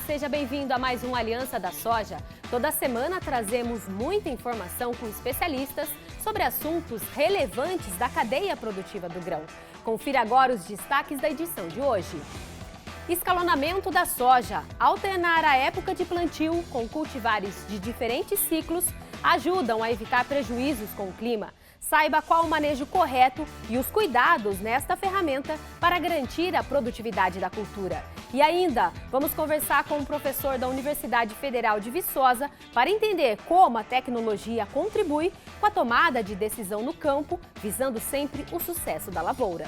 seja bem-vindo a mais um Aliança da Soja. Toda semana trazemos muita informação com especialistas sobre assuntos relevantes da cadeia produtiva do grão. Confira agora os destaques da edição de hoje. Escalonamento da soja. Alternar a época de plantio com cultivares de diferentes ciclos ajudam a evitar prejuízos com o clima. Saiba qual o manejo correto e os cuidados nesta ferramenta para garantir a produtividade da cultura. E ainda, vamos conversar com um professor da Universidade Federal de Viçosa para entender como a tecnologia contribui com a tomada de decisão no campo, visando sempre o sucesso da lavoura.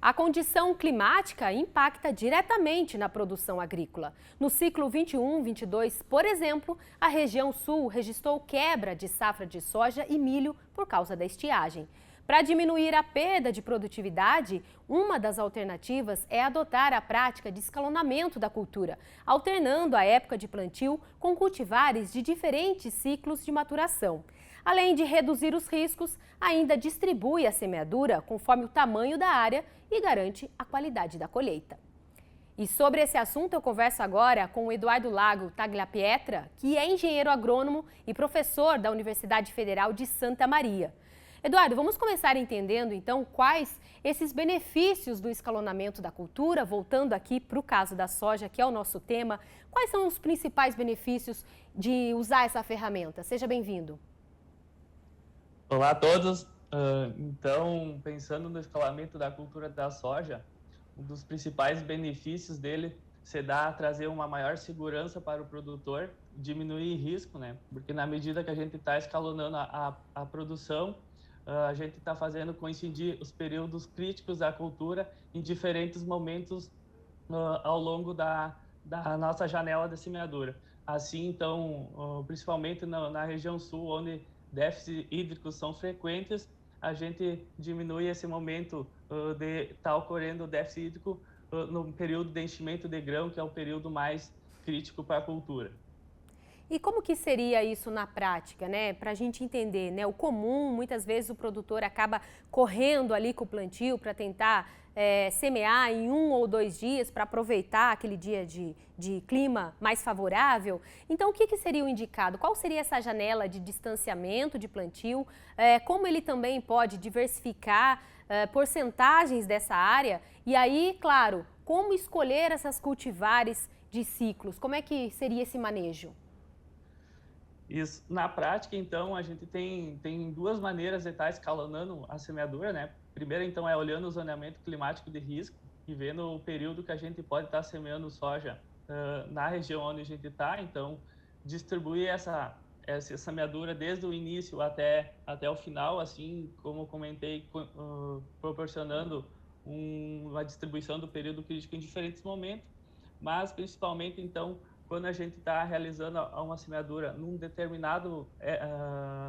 A condição climática impacta diretamente na produção agrícola. No ciclo 21-22, por exemplo, a região sul registrou quebra de safra de soja e milho por causa da estiagem. Para diminuir a perda de produtividade, uma das alternativas é adotar a prática de escalonamento da cultura, alternando a época de plantio com cultivares de diferentes ciclos de maturação. Além de reduzir os riscos, ainda distribui a semeadura conforme o tamanho da área e garante a qualidade da colheita. E sobre esse assunto eu converso agora com o Eduardo Lago Tagliapietra, que é engenheiro agrônomo e professor da Universidade Federal de Santa Maria. Eduardo, vamos começar entendendo então quais esses benefícios do escalonamento da cultura, voltando aqui para o caso da soja, que é o nosso tema. Quais são os principais benefícios de usar essa ferramenta? Seja bem-vindo. Olá a todos. Então, pensando no escalamento da cultura da soja, um dos principais benefícios dele se dá a trazer uma maior segurança para o produtor, diminuir risco, né? Porque na medida que a gente está escalonando a produção, a gente está fazendo coincidir os períodos críticos da cultura em diferentes momentos ao longo da nossa janela de semeadura. Assim, então, principalmente na região sul, onde déficits hídricos são frequentes, a gente diminui esse momento de estar ocorrendo o déficit hídrico no período de enchimento de grão, que é o período mais crítico para a cultura. E como que seria isso na prática, né? Para a gente entender, né? O comum, muitas vezes o produtor acaba correndo ali com o plantio para tentar semear em 1 ou 2 dias para aproveitar aquele dia de clima mais favorável. Então, o que seria o indicado? Qual seria essa janela de distanciamento de plantio? Como ele também pode diversificar porcentagens dessa área? E aí, claro, como escolher essas cultivares de ciclos? Como é que seria esse manejo? Isso. Na prática, então, a gente tem duas maneiras de estar escalonando a semeadura, né? Primeiro, então, é olhando o zoneamento climático de risco e vendo o período que a gente pode estar semeando soja na região onde a gente está. Então, distribuir essa semeadura desde o início até o final, assim como eu comentei, proporcionando uma distribuição do período crítico em diferentes momentos, mas principalmente, então, quando a gente está realizando uma semeadura num determinado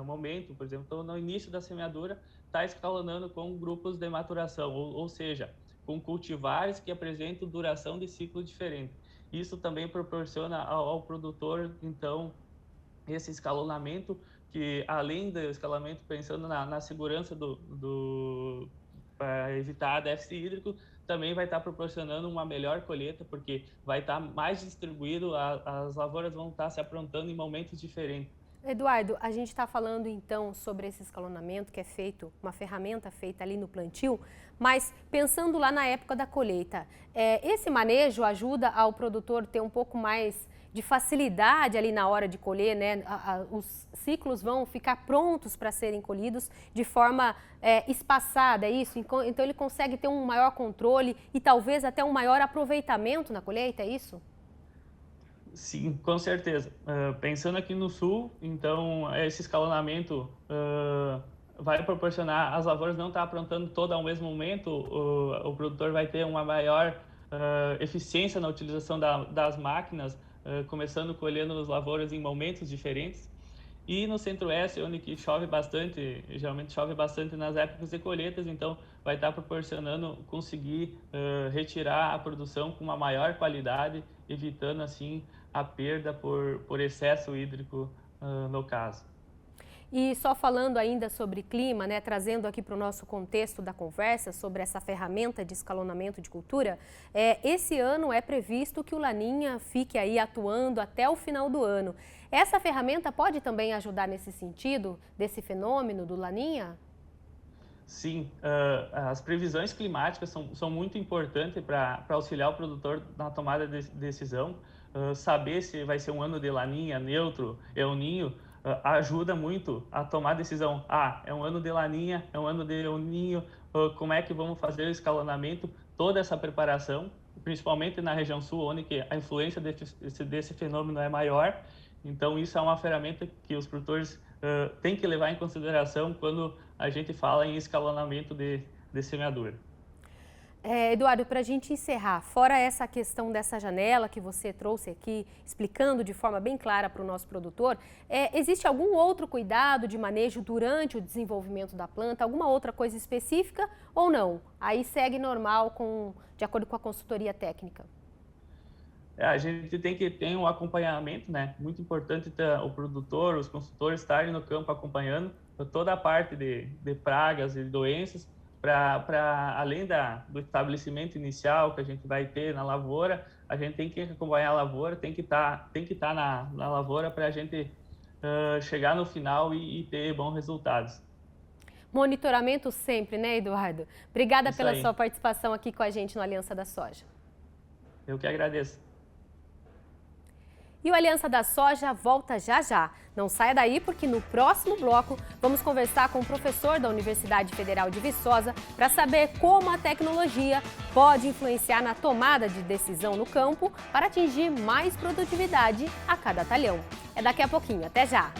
momento, por exemplo, então, no início da semeadura, está escalonando com grupos de maturação, ou seja, com cultivares que apresentam duração de ciclo diferente. Isso também proporciona ao produtor, então, esse escalonamento, que além do escalonamento, pensando na segurança para evitar déficit hídrico, também vai estar proporcionando uma melhor colheita, porque vai estar mais distribuído, as lavouras vão estar se aprontando em momentos diferentes. Eduardo, a gente está falando então sobre esse escalonamento que é feito, uma ferramenta feita ali no plantio, mas pensando lá na época da colheita, esse manejo ajuda ao produtor ter um pouco mais de facilidade ali na hora de colher, né? Os ciclos vão ficar prontos para serem colhidos de forma espaçada, é isso? Então ele consegue ter um maior controle e talvez até um maior aproveitamento na colheita, é isso? Sim, com certeza. Pensando aqui no sul, então esse escalonamento vai proporcionar as lavouras não estar aprontando toda ao mesmo momento, o produtor vai ter uma maior eficiência na utilização das máquinas, começando colhendo as lavouras em momentos diferentes. E no centro-oeste, onde que chove bastante, geralmente chove bastante nas épocas de colheitas, então vai estar proporcionando conseguir retirar a produção com uma maior qualidade, evitando assim a perda por excesso hídrico no caso. E só falando ainda sobre clima, né, trazendo aqui para o nosso contexto da conversa sobre essa ferramenta de escalonamento de cultura, esse ano é previsto que o Laninha fique aí atuando até o final do ano. Essa ferramenta pode também ajudar nesse sentido, desse fenômeno do Laninha? Sim, as previsões climáticas são muito importantes para auxiliar o produtor na tomada de decisão. Saber se vai ser um ano de Laninha, neutro, El Niño, ajuda muito a tomar a decisão. É um ano de Laninha, é um ano de El Niño, como é que vamos fazer o escalonamento, toda essa preparação, principalmente na região sul, onde que a influência desse fenômeno é maior. Então, isso é uma ferramenta que os produtores têm que levar em consideração quando a gente fala em escalonamento de semeadura. Eduardo, para a gente encerrar, fora essa questão dessa janela que você trouxe aqui, explicando de forma bem clara para o nosso produtor, existe algum outro cuidado de manejo durante o desenvolvimento da planta, alguma outra coisa específica ou não? Aí segue normal de acordo com a consultoria técnica. A gente tem que ter um acompanhamento, né? Muito importante ter o produtor, os consultores estarem no campo acompanhando toda a parte de pragas e doenças, para além do estabelecimento inicial que a gente vai ter na lavoura, a gente tem que acompanhar a lavoura, tem que estar na lavoura para a gente chegar no final e ter bons resultados. Monitoramento sempre, né, Eduardo? Obrigada Isso pela aí. sua participação aqui com a gente no Aliança da Soja. Eu que agradeço. E o Aliança da Soja volta já já. Não saia daí porque no próximo bloco vamos conversar com o professor da Universidade Federal de Viçosa para saber como a tecnologia pode influenciar na tomada de decisão no campo para atingir mais produtividade a cada talhão. É daqui a pouquinho, até já!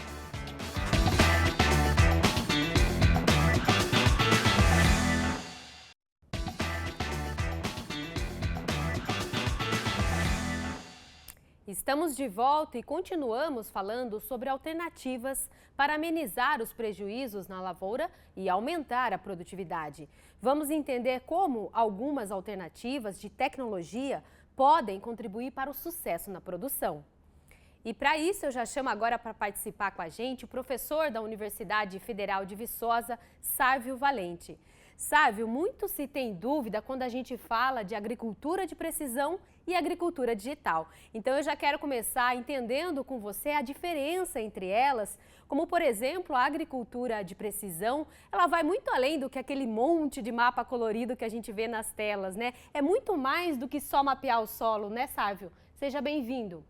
Estamos de volta e continuamos falando sobre alternativas para amenizar os prejuízos na lavoura e aumentar a produtividade. Vamos entender como algumas alternativas de tecnologia podem contribuir para o sucesso na produção. E para isso eu já chamo agora para participar com a gente o professor da Universidade Federal de Viçosa, Sávio Valente. Sávio, muito se tem dúvida quando a gente fala de agricultura de precisão e agricultura digital. Então eu já quero começar entendendo com você a diferença entre elas, como por exemplo a agricultura de precisão, ela vai muito além do que aquele monte de mapa colorido que a gente vê nas telas, né? É muito mais do que só mapear o solo, né, Sávio? Seja bem-vindo.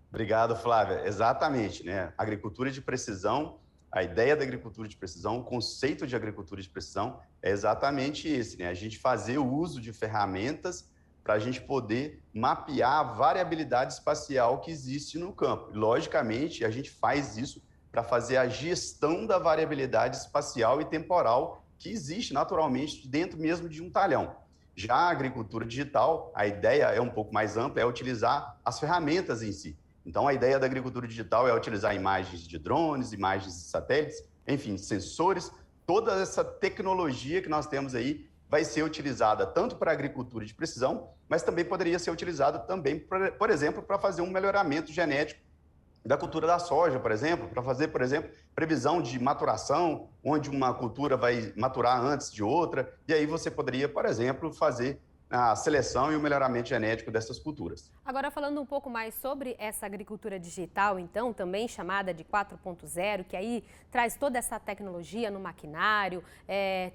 Obrigado, Flávia. Exatamente, né? Agricultura de precisão, a ideia da agricultura de precisão, o conceito de agricultura de precisão é exatamente esse, né? A gente fazer o uso de ferramentas para a gente poder mapear a variabilidade espacial que existe no campo. Logicamente, a gente faz isso para fazer a gestão da variabilidade espacial e temporal que existe naturalmente dentro mesmo de um talhão. Já a agricultura digital, a ideia é um pouco mais ampla, é utilizar as ferramentas em si. Então, a ideia da agricultura digital é utilizar imagens de drones, imagens de satélites, enfim, sensores. Toda essa tecnologia que nós temos aí vai ser utilizada tanto para a agricultura de precisão, mas também poderia ser utilizada também, por exemplo, para fazer um melhoramento genético da cultura da soja, por exemplo, para fazer, por exemplo, previsão de maturação, onde uma cultura vai maturar antes de outra, e aí você poderia, por exemplo, fazer a seleção e o melhoramento genético dessas culturas. Agora, falando um pouco mais sobre essa agricultura digital, então, também chamada de 4.0, que aí traz toda essa tecnologia no maquinário,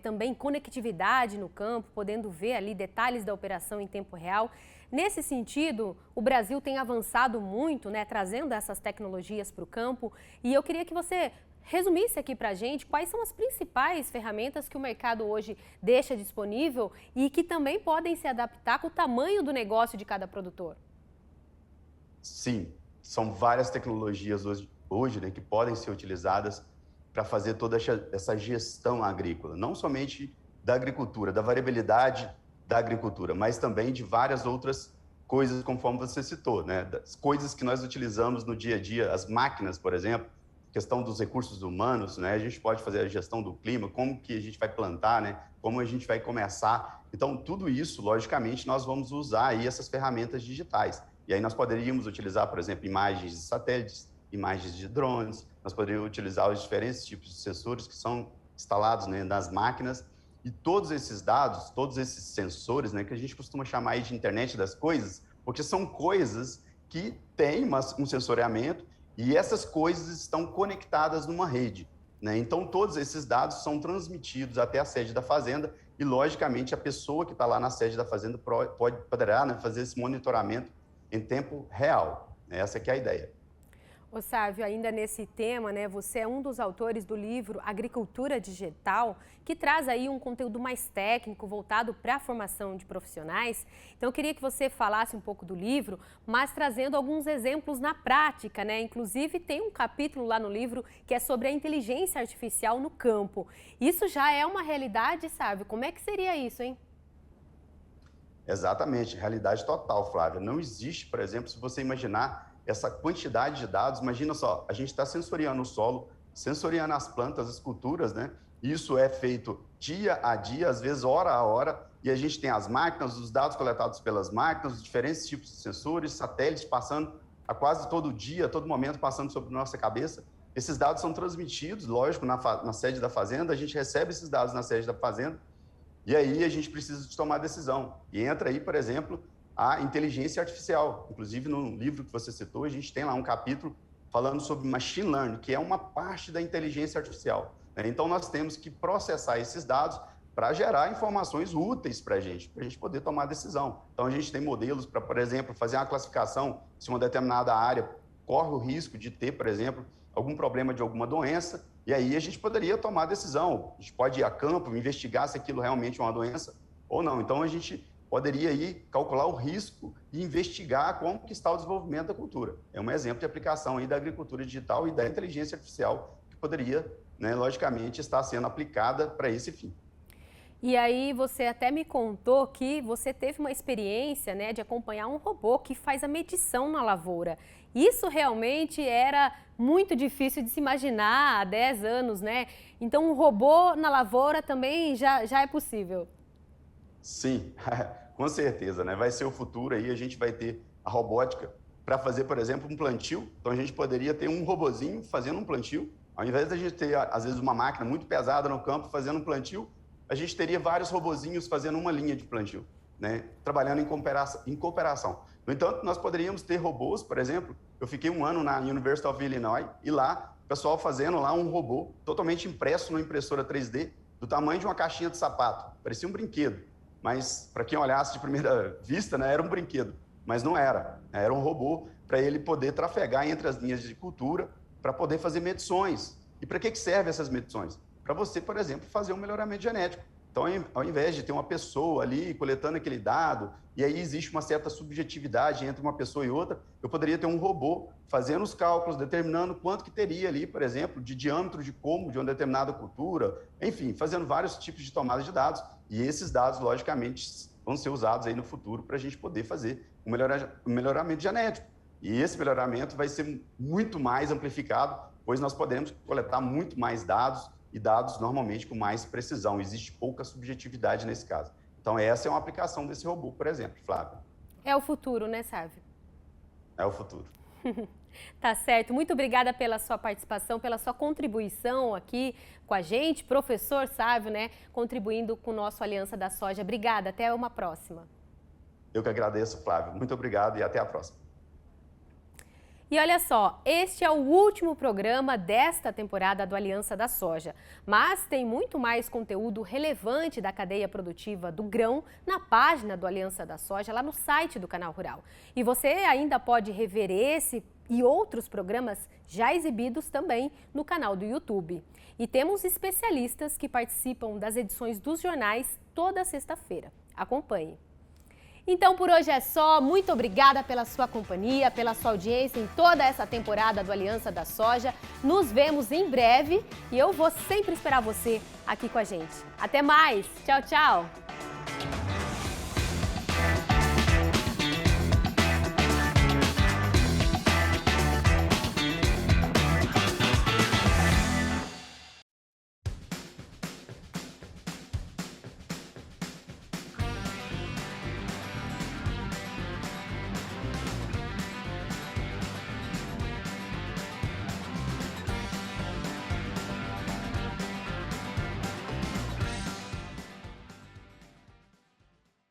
também conectividade no campo, podendo ver ali detalhes da operação em tempo real. Nesse sentido, o Brasil tem avançado muito, né, trazendo essas tecnologias para o campo, e eu queria que você resumisse aqui para a gente quais são as principais ferramentas que o mercado hoje deixa disponível e que também podem se adaptar com o tamanho do negócio de cada produtor. Sim, são várias tecnologias hoje, né, que podem ser utilizadas para fazer toda essa gestão agrícola, não somente da agricultura, da variabilidade da agricultura, mas também de várias outras coisas, conforme você citou, né, das coisas que nós utilizamos no dia a dia, as máquinas, por exemplo, questão dos recursos humanos, né? A gente pode fazer a gestão do clima, como que a gente vai plantar, né? Como a gente vai começar. Então, tudo isso, logicamente, nós vamos usar aí essas ferramentas digitais. E aí nós poderíamos utilizar, por exemplo, imagens de satélites, imagens de drones, nós poderíamos utilizar os diferentes tipos de sensores que são instalados, né, nas máquinas, e todos esses dados, todos esses sensores, né, que a gente costuma chamar aí de internet das coisas, porque são coisas que têm um sensoriamento e essas coisas estão conectadas numa rede, né? Então, todos esses dados são transmitidos até a sede da fazenda e, logicamente, a pessoa que está lá na sede da fazenda poderá, né, fazer esse monitoramento em tempo real. Essa que é a ideia. Ô Sávio, ainda nesse tema, né, você é um dos autores do livro Agricultura Digital, que traz aí um conteúdo mais técnico, voltado para a formação de profissionais. Então, eu queria que você falasse um pouco do livro, mas trazendo alguns exemplos na prática, né? Inclusive, tem um capítulo lá no livro que é sobre a inteligência artificial no campo. Isso já é uma realidade, Sávio? Como é que seria isso, hein? Exatamente, realidade total, Flávia. Não existe, por exemplo, se você imaginar essa quantidade de dados, imagina só, a gente está sensoriando o solo, sensoriando as plantas, as culturas, né? Isso é feito dia a dia, às vezes hora a hora, e a gente tem as máquinas, os dados coletados pelas máquinas, os diferentes tipos de sensores, satélites passando a quase todo dia, a todo momento passando sobre nossa cabeça. Esses dados são transmitidos, lógico, na sede da fazenda, a gente recebe esses dados na sede da fazenda, e aí a gente precisa de tomar decisão. E entra aí, por exemplo, a inteligência artificial. Inclusive, no livro que você citou, a gente tem lá um capítulo falando sobre machine learning, que é uma parte da inteligência artificial. Então, nós temos que processar esses dados para gerar informações úteis para a gente poder tomar decisão. Então, a gente tem modelos para, por exemplo, fazer uma classificação se uma determinada área corre o risco de ter, por exemplo, algum problema de alguma doença, e aí a gente poderia tomar decisão. A gente pode ir a campo, investigar se aquilo realmente é uma doença ou não. Então, a gente poderia aí calcular o risco e investigar como que está o desenvolvimento da cultura. É um exemplo de aplicação aí da agricultura digital e da inteligência artificial que poderia, né, logicamente, estar sendo aplicada para esse fim. E aí você até me contou que você teve uma experiência, né, de acompanhar um robô que faz a medição na lavoura. Isso realmente era muito difícil de se imaginar há 10 anos, né? Então um robô na lavoura também já é possível. Sim, com certeza, né? Vai ser o futuro aí, a gente vai ter a robótica para fazer, por exemplo, um plantio. Então a gente poderia ter um robozinho fazendo um plantio, ao invés de a gente ter, às vezes, uma máquina muito pesada no campo fazendo um plantio, a gente teria vários robozinhos fazendo uma linha de plantio, né? Trabalhando em cooperação. No entanto, nós poderíamos ter robôs, por exemplo, eu fiquei um ano na University of Illinois e lá, o pessoal fazendo lá um robô totalmente impresso numa impressora 3D, do tamanho de uma caixinha de sapato, parecia um brinquedo. Mas, para quem olhasse de primeira vista, né, era um brinquedo, mas não era. Era um robô para ele poder trafegar entre as linhas de cultura, para poder fazer medições. E para que servem essas medições? Para você, por exemplo, fazer um melhoramento genético. Então, ao invés de ter uma pessoa ali coletando aquele dado, e aí existe uma certa subjetividade entre uma pessoa e outra, eu poderia ter um robô fazendo os cálculos, determinando quanto que teria ali, por exemplo, de diâmetro de como de uma determinada cultura, enfim, fazendo vários tipos de tomada de dados. E esses dados, logicamente, vão ser usados aí no futuro para a gente poder fazer um melhoramento genético. E esse melhoramento vai ser muito mais amplificado, pois nós podemos coletar muito mais dados, e dados normalmente com mais precisão. Existe pouca subjetividade nesse caso. Então, essa é uma aplicação desse robô, por exemplo, Flávia. É o futuro, né, Sávio? É o futuro. Tá certo. Muito obrigada pela sua participação, pela sua contribuição aqui com a gente. Professor Sávio, né, contribuindo com o nosso Aliança da Soja. Obrigada. Até uma próxima. Eu que agradeço, Flávio. Muito obrigado e até a próxima. E olha só, este é o último programa desta temporada do Aliança da Soja, mas tem muito mais conteúdo relevante da cadeia produtiva do grão na página do Aliança da Soja, lá no site do Canal Rural. E você ainda pode rever esse e outros programas já exibidos também no canal do YouTube. E temos especialistas que participam das edições dos jornais toda sexta-feira. Acompanhe. Então, por hoje é só. Muito obrigada pela sua companhia, pela sua audiência em toda essa temporada do Aliança da Soja. Nos vemos em breve e eu vou sempre esperar você aqui com a gente. Até mais. Tchau, tchau.